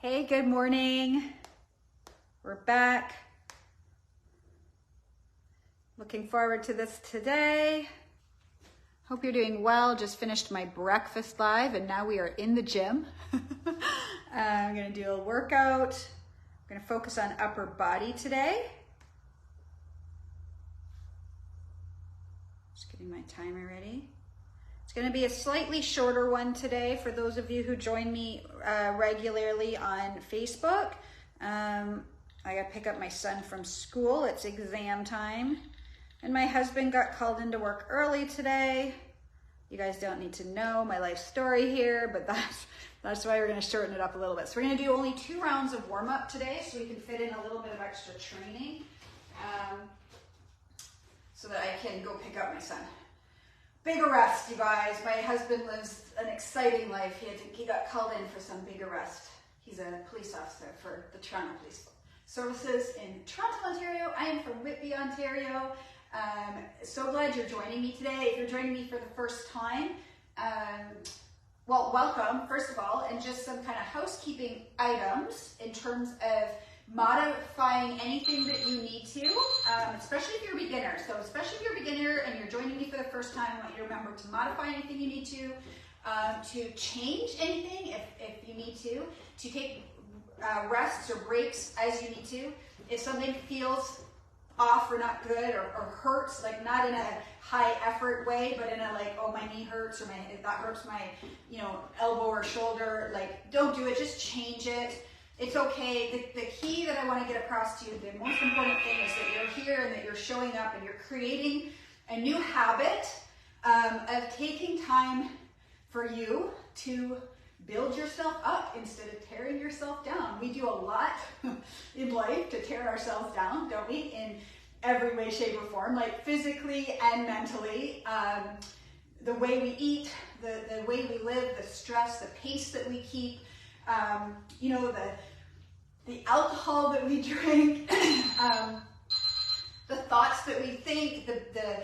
Hey, good morning. We're back. Looking forward to this today. Hope you're doing well. Just finished my breakfast live and now we are in the gym. I'm gonna do a workout. I'm gonna focus on upper body today. Just getting my timer ready. It's going to be a slightly shorter one today for those of you who join me regularly on Facebook. I got to pick up my son from school. It's exam time. And my husband got called into work early today. You guys don't need to know my life story here, but that's why we're going to shorten it up a little bit. So we're going to do only 2 rounds of warm-up today so we can fit in a little bit of extra training so that I can go pick up my son. Big arrest, you guys. My husband lives an exciting life. He got called in for some big arrest. He's a police officer for the Toronto Police Services in Toronto, Ontario. I am from Whitby, Ontario. So glad you're joining me today. If you're joining me for the first time, well, welcome, first of all, and just some kind of housekeeping items in terms of modifying anything that you need to, especially if you're a beginner. So especially if you're a beginner and you're joining me for the first time, I want you to remember to modify anything you need to change anything if you need to take rests or breaks as you need to. If something feels off or not good or hurts, like not in a high effort way, but in a like, oh, my knee hurts or that hurts my, elbow or shoulder, like don't do it, just change it. It's okay. The key that I want to get across to you, the most important thing is that you're here and that you're showing up and you're creating a new habit of taking time for you to build yourself up instead of tearing yourself down. We do a lot in life to tear ourselves down, don't we? In every way, shape, or form, like physically and mentally. The way we eat, the way we live, the stress, the pace that we keep, the alcohol that we drink, the thoughts that we think, the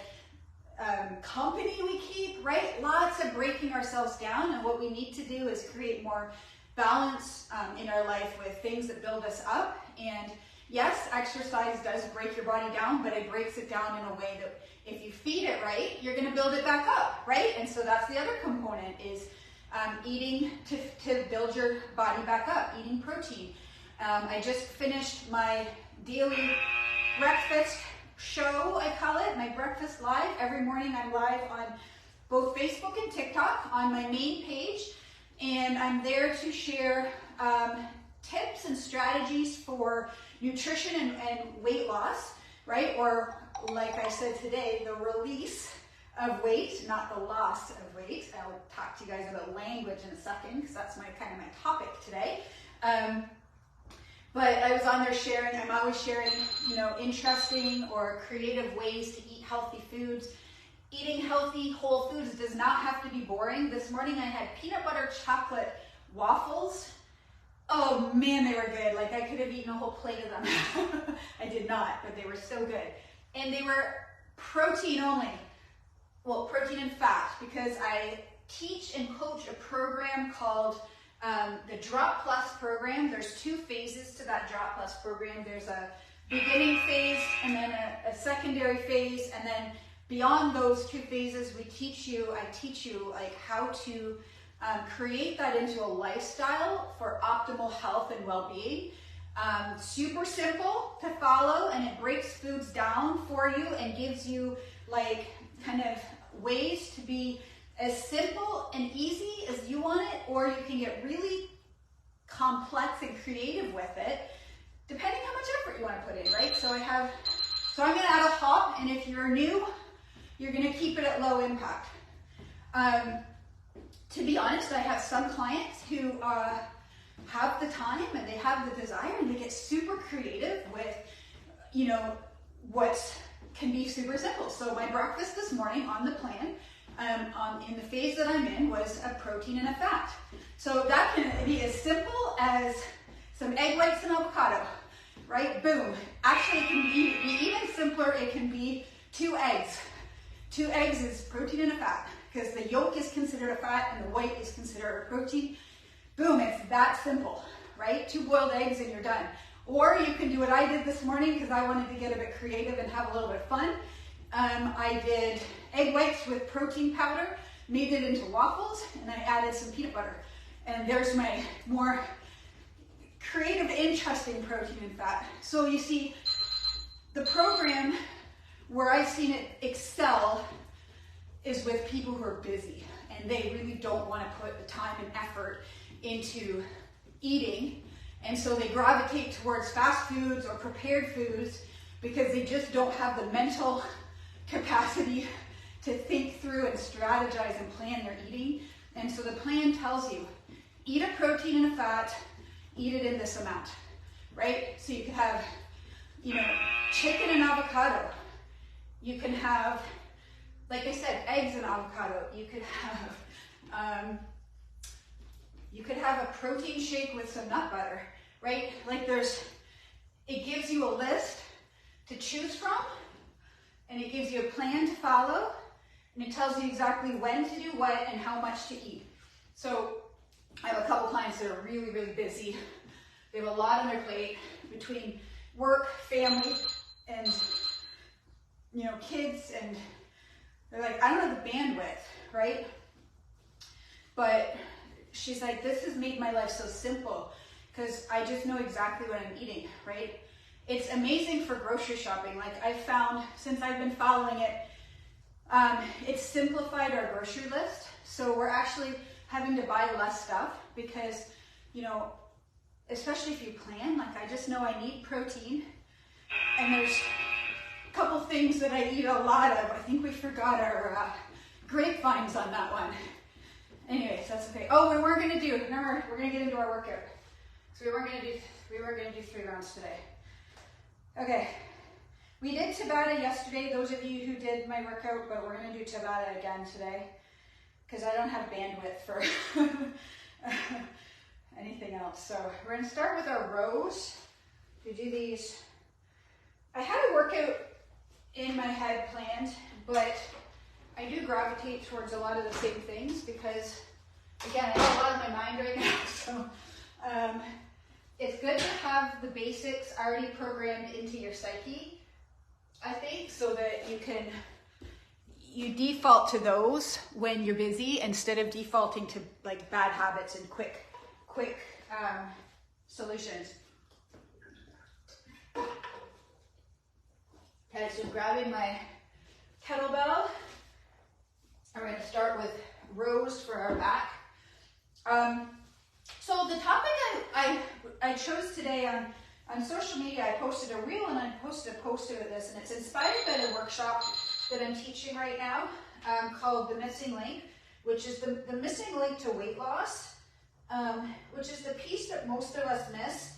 company we keep, right? Lots of breaking ourselves down, and what we need to do is create more balance in our life with things that build us up. And yes, exercise does break your body down, but it breaks it down in a way that if you feed it right, you're gonna build it back up, right? And so that's the other component is eating to build your body back up, eating protein. I just finished my daily breakfast show, I call it, my breakfast live. Every morning I'm live on both Facebook and TikTok on my main page, and I'm there to share tips and strategies for nutrition and weight loss, right? Or like I said today, the release of weight, not the loss of weight. I'll talk to you guys about language in a second because that's my topic today. But I was on there sharing, I'm always sharing, interesting or creative ways to eat healthy foods. Eating healthy, whole foods does not have to be boring. This morning I had peanut butter chocolate waffles. Oh man, they were good. Like I could have eaten a whole plate of them. I did not, but they were so good. And they were protein only. Well, protein and fat, because I teach and coach a program called the Drop Plus program. There's 2 phases to that Drop Plus program. There's a beginning phase and then a secondary phase, and then beyond those 2 phases, I teach you like how to create that into a lifestyle for optimal health and well-being. Super simple to follow, and it breaks foods down for you and gives you like kind of ways to be as simple and easy as you want it, or you can get really complex and creative with it, depending how much effort you want to put in, right? So I'm going to add a hop, and if you're new, you're going to keep it at low impact. To be honest, I have some clients who have the time and they have the desire and they get super creative with, what can be super simple. So my breakfast this morning on the plan, in the phase that I'm in, was a protein and a fat. So that can be as simple as some egg whites and avocado, right? Boom. Actually, it can be even simpler. It can be 2 eggs. 2 eggs is protein and a fat, because the yolk is considered a fat and the white is considered a protein. Boom, it's that simple, right? 2 boiled eggs and you're done. Or you can do what I did this morning because I wanted to get a bit creative and have a little bit of fun. I did egg whites with protein powder, made it into waffles, and I added some peanut butter. And there's my more creative, interesting protein and fat. So you see, the program where I've seen it excel is with people who are busy and they really don't want to put the time and effort into eating. And so they gravitate towards fast foods or prepared foods because they just don't have the mental capacity to think through and strategize and plan their eating. And so the plan tells you, eat a protein and a fat, eat it in this amount, right? So you could have, chicken and avocado. You can have, like I said, eggs and avocado. You could have a protein shake with some nut butter, right? Like it gives you a list to choose from, and it gives you a plan to follow, and it tells you exactly when to do what and how much to eat. So I have a couple clients that are really, really busy. They have a lot on their plate between work, family, and kids, and they're like, I don't have the bandwidth, right? But she's like, this has made my life so simple because I just know exactly what I'm eating, right? It's amazing for grocery shopping. Like I've found since I've been following it, it's simplified our grocery list. So we're actually having to buy less stuff because, especially if you plan, like I just know I need protein, and there's a couple things that I eat a lot of. I think we forgot our grapevines on that one. Anyways, that's okay. Oh, we weren't gonna do, remember, we're gonna get into our workout. So we weren't gonna do 3 rounds today. Okay, we did tabata yesterday, those of you who did my workout, but we're gonna do tabata again today because I don't have bandwidth for anything else. So we're gonna start with our rows. We do these. I had a workout in my head planned, but I do gravitate towards a lot of the same things because, again, I have a lot on my mind right now. So it's good to have the basics already programmed into your psyche, I think, so that you default to those when you're busy instead of defaulting to like bad habits and quick solutions. Okay, so grabbing my kettlebell. I'm going to start with rows for our back. So the topic I chose today on social media, I posted a reel and I posted a poster of this, and it's inspired by the workshop that I'm teaching right now called The Missing Link, which is the missing link to weight loss, which is the piece that most of us miss.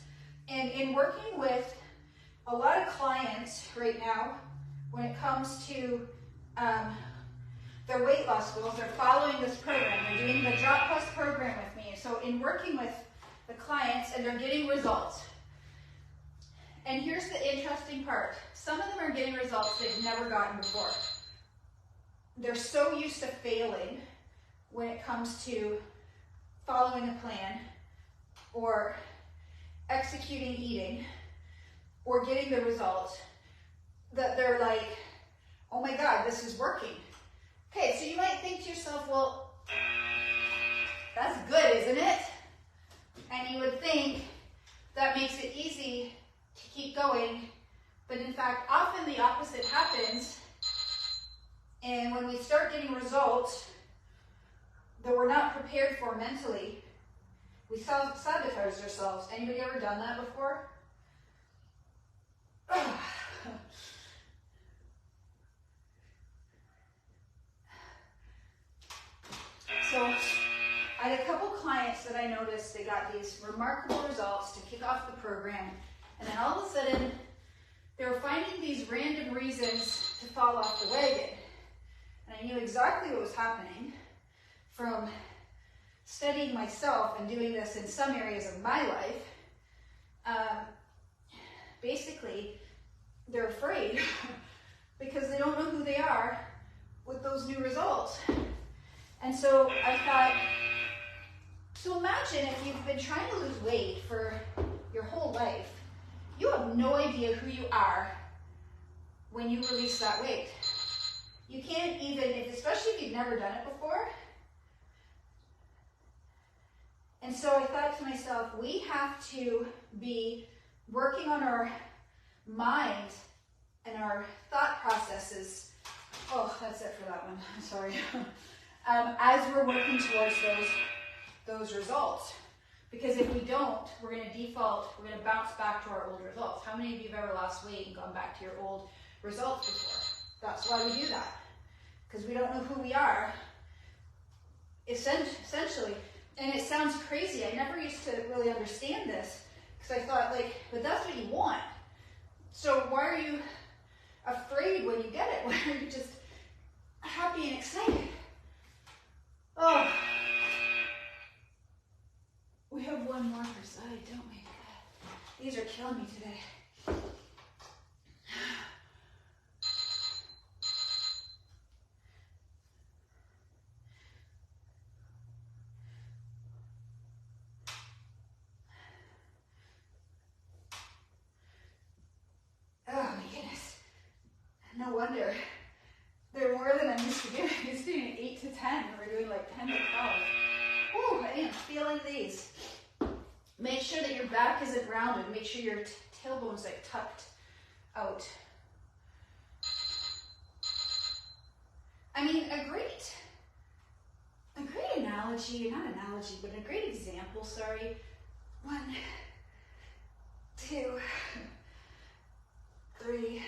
And in working with a lot of clients right now, when it comes to their weight loss goals, they're following this program. They're doing the Drop Plus program with me. So in working with the clients, and they're getting results. And here's the interesting part. Some of them are getting results they've never gotten before. They're so used to failing when it comes to following a plan or executing eating or getting the results that they're like, oh my God, this is working. Okay, so you might think to yourself, well, that's good, isn't it? And you would think that makes it easy to keep going, but in fact, often the opposite happens. And when we start getting results that we're not prepared for mentally, we sabotage ourselves. Anybody ever done that before? So I had a couple clients that I noticed they got these remarkable results to kick off the program, and then all of a sudden they were finding these random reasons to fall off the wagon. And I knew exactly what was happening from studying myself and doing this in some areas of my life. Basically, they're afraid because they don't know who they are with those new results. And so I thought, So imagine if you've been trying to lose weight for your whole life, you have no idea who you are when you release that weight. You can't even, especially if you've never done it before. And so I thought to myself, we have to be working on our mind and our thought processes. Oh, that's it for that one. I'm sorry. As we're working towards those results. Because if we don't, we're going to default, we're going to bounce back to our old results. How many of you have ever lost weight and gone back to your old results before? That's why we do that. Because we don't know who we are, essentially. And it sounds crazy. I never used to really understand this. Because I thought, like, but that's what you want. So why are you afraid when you get it? Why are you just happy and excited? Oh. We have one more per side, don't we? These are killing me today. Oh my goodness. No wonder. They're more than I'm used to doing. I'm used to doing 8 to 10. We're doing like 10 to 12. Ooh, I am feeling these. Make sure that your back isn't rounded. Make sure your tailbone's like tucked out. I mean, a great analogy, not analogy, but a great example, sorry. 1, 2, 3,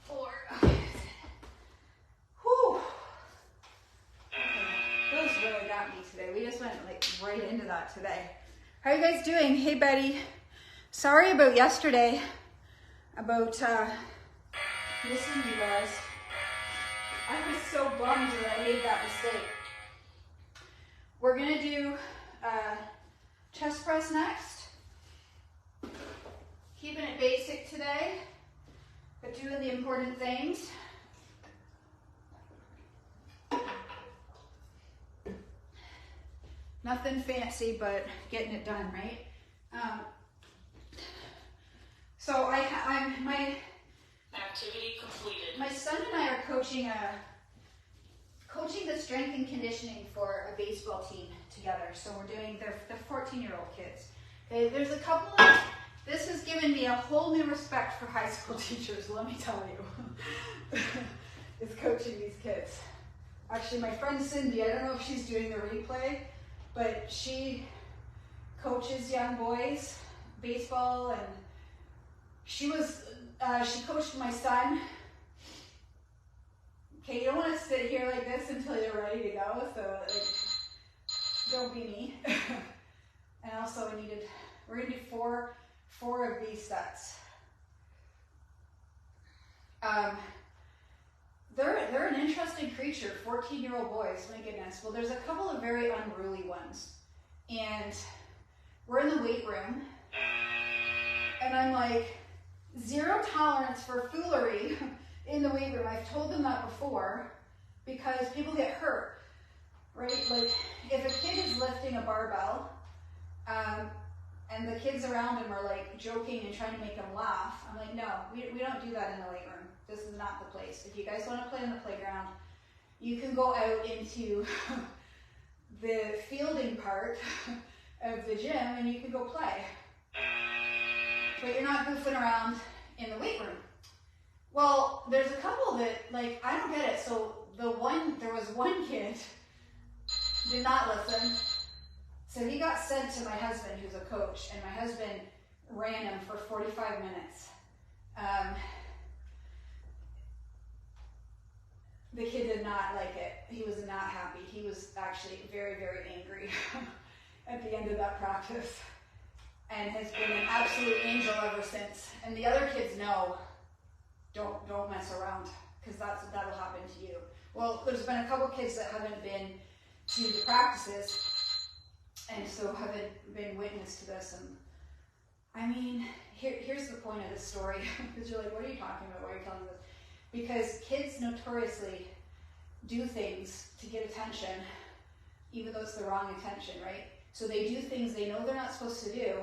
4. Okay. Whew. Those really got me today. We just went like right into that today. How are you guys doing? Hey, Betty. Sorry about yesterday, about missing you guys. I was so bummed that I made that mistake. We're gonna do chest press next. Keeping it basic today, but doing the important things. Nothing fancy, but getting it done, right? So I'm my activity completed. My son and I are coaching the strength and conditioning for a baseball team together. So we're doing the 14-year-old kids. Okay, there's a couple of, this has given me a whole new respect for high school teachers, let me tell you, is coaching these kids. Actually, my friend Cindy, I don't know if she's doing the replay, but she coaches young boys baseball, and she coached my son. Okay, you don't want to sit here like this until you're ready to go, so like, don't be me. And also we're gonna do four of these sets. They're an interesting creature, 14-year-old boys, my goodness. Well, there's a couple of very unruly ones. And we're in the weight room, and I'm like, zero tolerance for foolery in the weight room. I've told them that before, because people get hurt, right? Like, if a kid is lifting a barbell, and the kids around him are like joking and trying to make him laugh, I'm like, no, we don't do that in the weight room. This is not the place. If you guys want to play on the playground, you can go out into the fielding part of the gym and you can go play. But you're not goofing around in the weight room. Well, there's a couple that, like, I don't get it. So there was one kid did not listen. So he got sent to my husband, who's a coach, and my husband ran him for 45 minutes. The kid did not like it. He was not happy. He was actually very, very angry at the end of that practice, and has been an absolute angel ever since. And the other kids know, don't mess around, because that'll happen to you. Well, there's been a couple kids that haven't been to the practices, and so haven't been witness to this. And I mean, here's the point of this story, because you're like, what are you talking about? Why are you telling me this? Because kids notoriously do things to get attention even though it's the wrong intention, right? So they do things they know they're not supposed to do,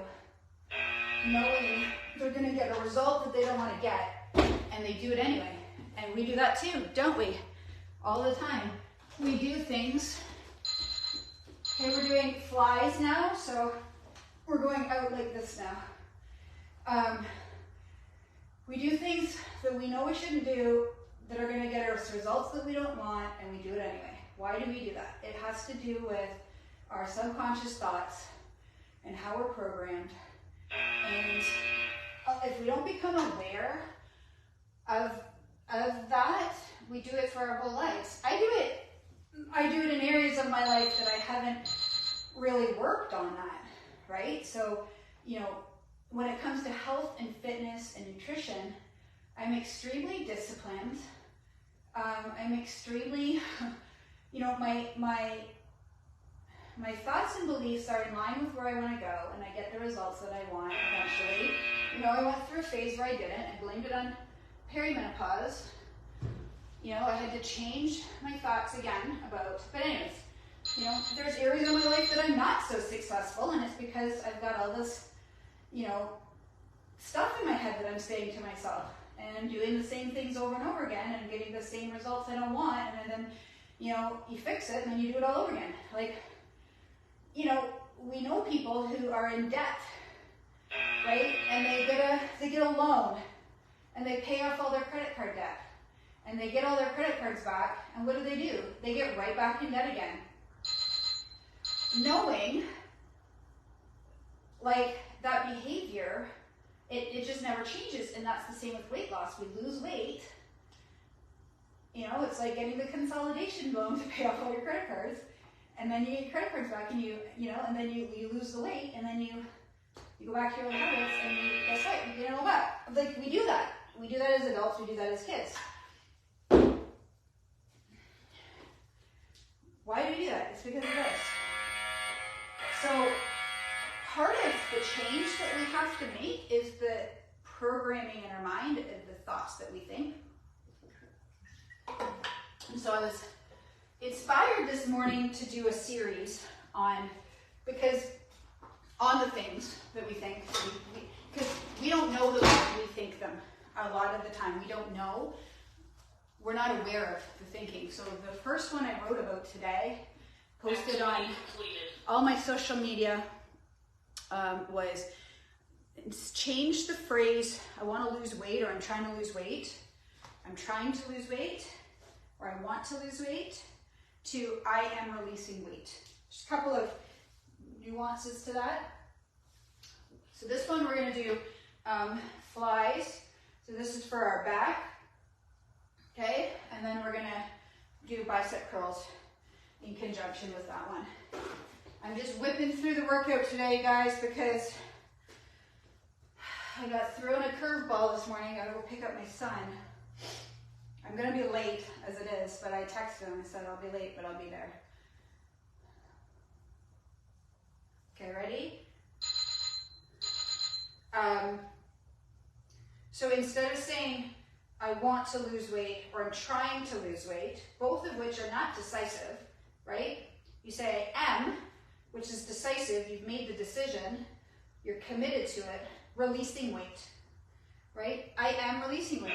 knowing they're going to get a result that they don't want to get, and they do it anyway. And we do that too, don't we? All the time. We do things. Okay, we're doing flies now, so we're going out like this now. We do things that we know we shouldn't do that are going to get us results that we don't want, and we do it anyway. Why do we do that? It has to do with our subconscious thoughts and how we're programmed. And if we don't become aware of that, we do it for our whole lives. I do it in areas of my life that I haven't really worked on that, right? So, you know, when it comes to health and fitness and nutrition, I'm extremely disciplined. I'm extremely, you know, my thoughts and beliefs are in line with where I want to go, and I get the results that I want eventually. You know, I went through a phase where I didn't. I blamed it on perimenopause. You know, I had to change my thoughts again about, but anyways, you know, there's areas of my life that I'm not so successful, and it's because I've got all this, you know, stuff in my head that I'm saying to myself, and I'm doing the same things over and over again, and getting the same results I don't want, and then, you know, you fix it, and then you do it all over again. Like, you know, we know people who are in debt, right? And they get a loan, and they pay off all their credit card debt, and they get all their credit cards back, and what do? They get right back in debt again. Knowing, like, that behavior, it just never changes, and that's the same with weight loss. We lose weight, you know, it's like getting the consolidation loan to pay off all your credit cards, and then you get your credit cards back, and you know, and then you lose the weight, and then you go back to your old habits, and guess what? You get it all back. Like, we do that. We do that as adults, we do that as kids. Why do we do that? It's because of this. So, part of the change that we have to make is the programming in our mind and the thoughts that we think. And so I was inspired this morning to do a series on the things that we think, because we don't know the way we think them a lot of the time. We don't know. We're not aware of the thinking. So the first one I wrote about today, posted on all my social media, was change the phrase, I want to lose weight, or I'm trying to lose weight, I'm trying to lose weight, or I want to lose weight, to I am releasing weight. Just a couple of nuances to that. So this one we're going to do flies. So this is for our back. Okay, and then we're going to do bicep curls in conjunction with that one. I'm just whipping through the workout today, guys, because I got thrown a curveball this morning. I gotta go pick up my son. I'm gonna be late as it is, but I texted him and said I'll be late, but I'll be there. Okay, ready? So instead of saying I want to lose weight or I'm trying to lose weight, both of which are not decisive, right? You say I am, which is decisive. You've made the decision, you're committed to it, releasing weight, right? I am releasing weight.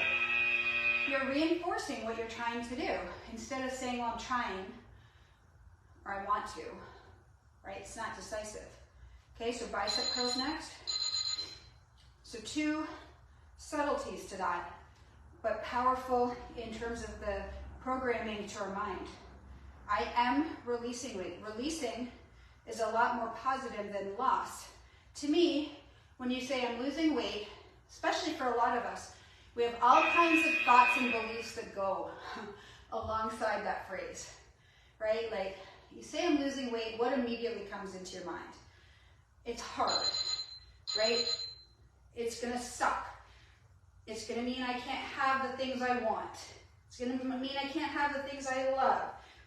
You're reinforcing what you're trying to do. Instead of saying, well, I'm trying, or I want to, right? It's not decisive. Okay, so bicep curls next. So two subtleties to that, but powerful in terms of the programming to our mind. I am releasing weight. Releasing is a lot more positive than loss. To me, when you say I'm losing weight, especially for a lot of us, we have all kinds of thoughts and beliefs that go alongside that phrase, right? Like, you say I'm losing weight, what immediately comes into your mind? It's hard, right? It's gonna suck. It's gonna mean I can't have the things I want. It's gonna mean I can't have the things I love.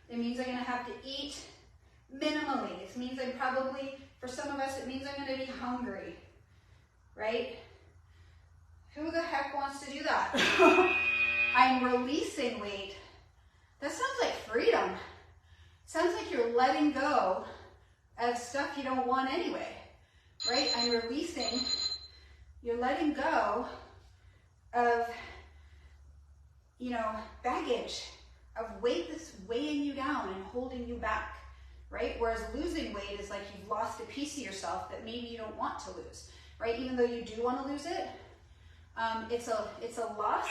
It means I'm gonna have to eat minimally. It means I'm probably, for some of us, it means I'm gonna be hungry, right? Who the heck wants to do that? I'm releasing weight. That sounds like freedom. It Sounds like you're letting go of stuff you don't want anyway, right? I'm releasing, you're letting go of, you know, baggage, of weight that's weighing you down and holding you back, right? Whereas losing weight is like you've lost a piece of yourself that maybe you don't want to lose, right? Even though you do want to lose it, it's a loss,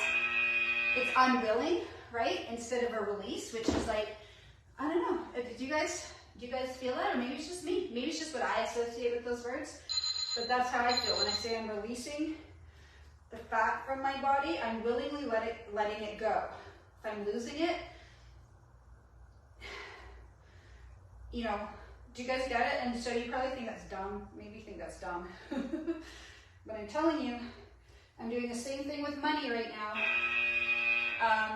it's unwilling, right? Instead of a release, which is like, I don't know, do you guys feel that? Or maybe it's just me, maybe it's just what I associate with those words, but that's how I feel when I say I'm releasing the fat from my body. I'm willingly letting it go. If I'm losing it, you know, do you guys get it? And so you probably think that's dumb, maybe you think that's dumb, but I'm telling you, I'm doing the same thing with money right now.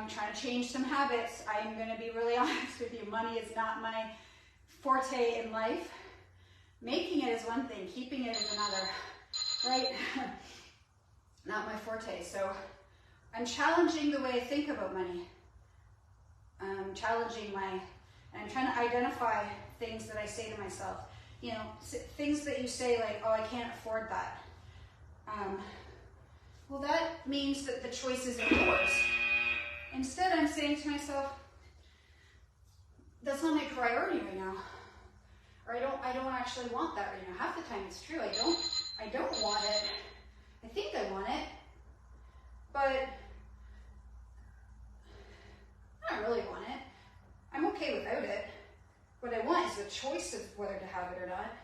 Trying to change some habits. I'm going to be really honest with you. Money is not my forte in life. Making it is one thing, keeping it is another, right? Not my forte. So I'm challenging the way I think about money. I'm challenging I'm trying to identify things that I say to myself. You know, things that you say like, oh, I can't afford that. Well, that means that the choice isn't yours. Instead, I'm saying to myself, that's not my priority right now. Or I don't actually want that right now. Half the time it's true. I don't want it. I think I want it, but I don't really want it. I'm okay without it. What I want is the choice of whether to have it or not.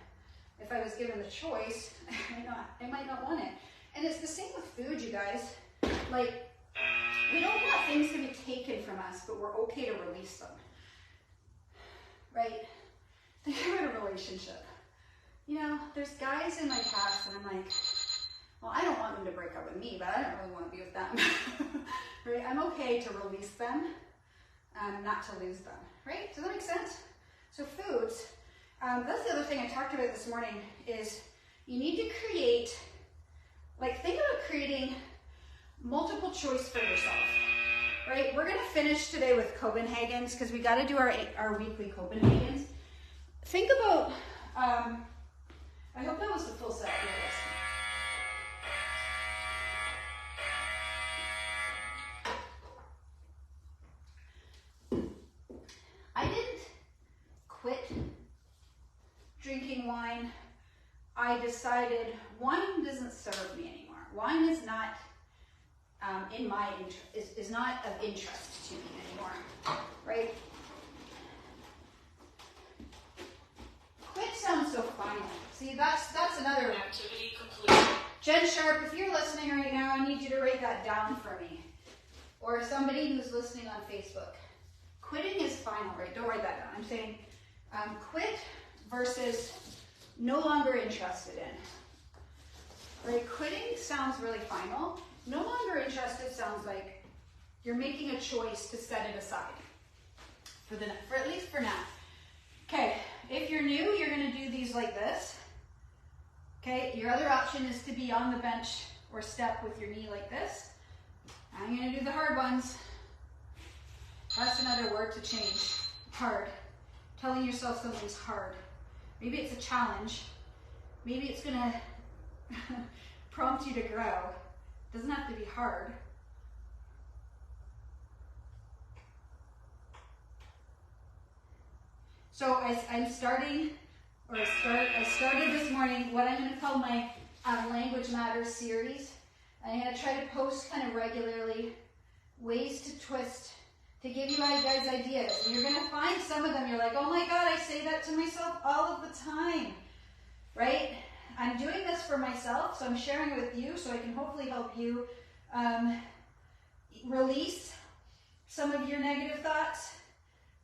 If I was given the choice, I might not want it. And it's the same with food, you guys. Like, we don't want things to be taken from us, but we're okay to release them. Right? Think about a relationship. You know, there's guys in my past and I'm like, well, I don't want them to break up with me, but I don't really want to be with them. Right? I'm okay to release them, not to lose them. Right? Does that make sense? So foods, that's the other thing I talked about this morning, is you need to create, like, think about creating multiple choice for yourself, right? We're gonna finish today with Copenhagen's because we gotta do our weekly Copenhagen's. Think about, I hope that was the full set of this. I didn't quit drinking wine. I decided wine doesn't serve me anymore. Wine is not is not of interest to me anymore, right? Quit sounds so final. See, that's another Activity completed. Jen Sharp, if you're listening right now, I need you to write that down for me. Or somebody who's listening on Facebook. Quitting is final, right? Don't write that down. I'm saying quit versus no longer interested in. Right? Quitting sounds really final. No longer interested sounds like you're making a choice to set it aside. For at least for now. Okay, if you're new, you're gonna do these like this. Okay, your other option is to be on the bench or step with your knee like this. I'm gonna do the hard ones. That's another word to change. Hard. Telling yourself something's hard. Maybe it's a challenge. Maybe it's gonna prompt you to grow. It doesn't have to be hard. So I started this morning what I'm going to call my Language Matters series. I'm going to try to post kind of regularly ways to twist, to give you guys ideas. And you're going to find some of them, you're like, oh my God, I say that to myself all of the time, right? I'm doing this for myself, so I'm sharing it with you so I can hopefully help you release some of your negative thoughts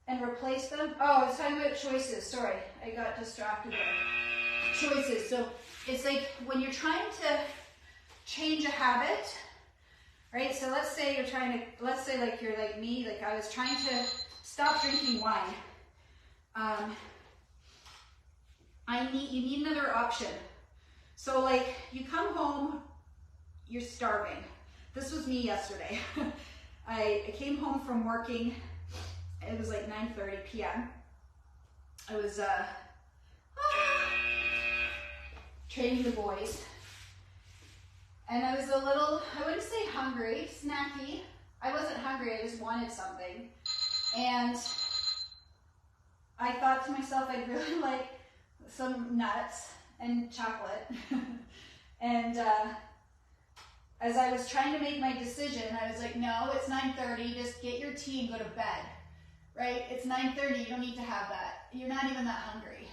and replace them. Oh, I was talking about choices. Sorry, I got distracted there. Choices. So it's like when you're trying to change a habit, right? So let's say you're like you're like me, like I was trying to stop drinking wine. You need another option. So like you come home, you're starving. This was me yesterday. I came home from working. It was like 9:30 p.m. I was training the boys, and I was a little, I wouldn't say hungry, snacky. I wasn't hungry, I just wanted something. And I thought to myself, I'd really like some nuts and chocolate. And as I was trying to make my decision, I was like, no, it's 9:30, just get your tea and go to bed, right? It's 9:30, you don't need to have that. You're not even that hungry.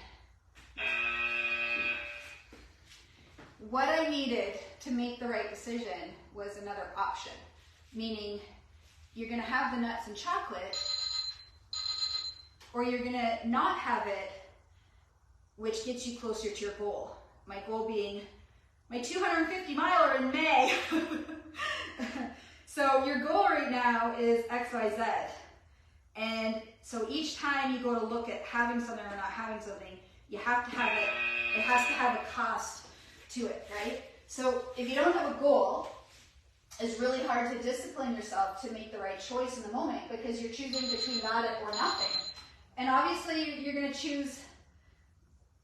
What I needed to make the right decision was another option, meaning you're gonna have the nuts and chocolate, or you're gonna not have it, which gets you closer to your goal. My goal being my 250 miler in May. So your goal right now is XYZ. And so each time you go to look at having something or not having something, you have to have it, it has to have a cost to it, right? So if you don't have a goal, it's really hard to discipline yourself to make the right choice in the moment because you're choosing between that or nothing. And obviously you're gonna choose,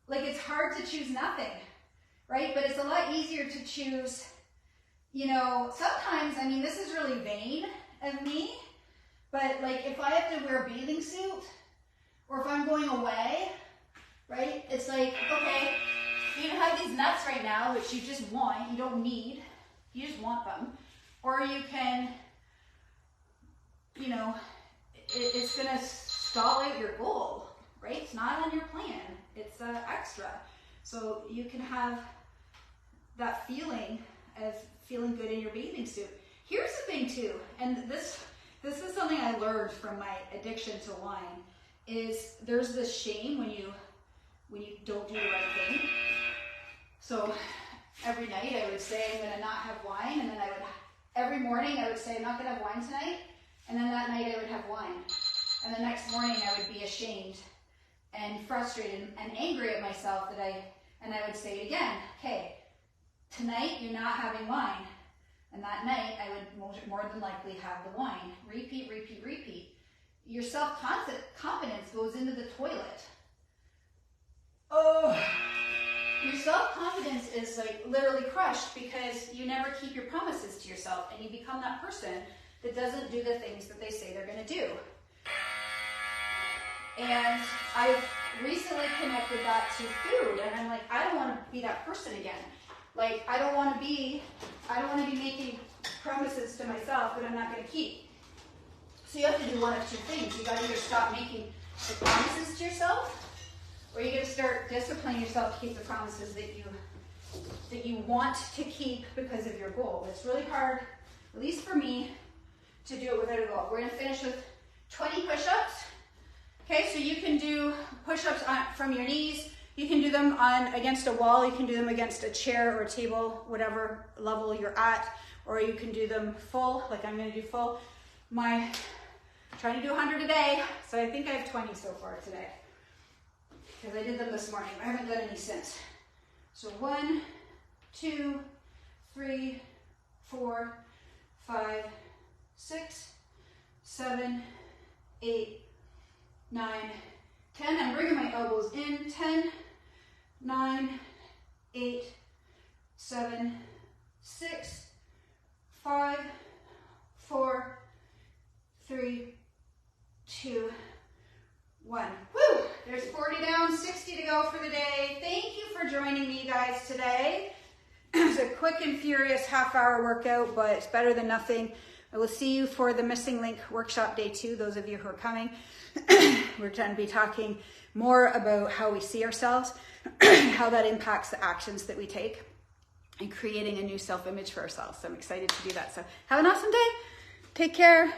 like it's hard to choose nothing, right? But it's a lot easier to choose, you know, sometimes, I mean, this is really vain of me, but like if I have to wear a bathing suit or if I'm going away, right? It's like, okay, you can have these nuts right now, which you just want, you don't need, you just want them. Or you can, you know, it's gonna stall out your goal, right? It's not on your plan, it's extra. So you can have that feeling of feeling good in your bathing suit. Here's the thing too, and this is something I learned from my addiction to wine, is there's this shame when you don't do the right thing. So every night I would say I'm gonna not have wine, and then every morning I would say I'm not gonna have wine tonight, and then that night I would have wine. And the next morning I would be ashamed and frustrated and angry at myself and I would say it again, okay, tonight you're not having wine. And that night I would more than likely have the wine. Repeat, repeat, repeat. Your self-confidence goes into the toilet. Oh, your self-confidence is like literally crushed because you never keep your promises to yourself and you become that person that doesn't do the things that they say they're gonna do. And I've recently connected that to food, and I'm like, I don't want to be that person again. Like, I don't want to be making promises to myself that I'm not going to keep. So you have to do one of two things. You got to either stop making the promises to yourself, or you got to start disciplining yourself to keep the promises that you want to keep because of your goal. It's really hard, at least for me, to do it without a goal. We're going to finish with 20 push-ups. Okay, so you can do push-ups from your knees. You can do them against a wall. You can do them against a chair or a table, whatever level you're at. Or you can do them full, like I'm going to do full. I'm trying to do 100 a day, so I think I have 20 so far today. Because I did them this morning. I haven't done any since. So 1, 2, 3, 4, 5, 6, 7, 8, 9, 10. I'm bringing my elbows in. 10, 9, 8, 7, 6, 5, 4, 3, 2, 1. Woo! There's 40 down, 60 to go for the day. Thank you for joining me, guys, today. It was a quick and furious half-hour workout, but it's better than nothing. I will see you for the Missing Link Workshop Day 2, those of you who are coming. We're going to be talking more about how we see ourselves, how that impacts the actions that we take, and creating a new self-image for ourselves. So I'm excited to do that. So have an awesome day. Take care.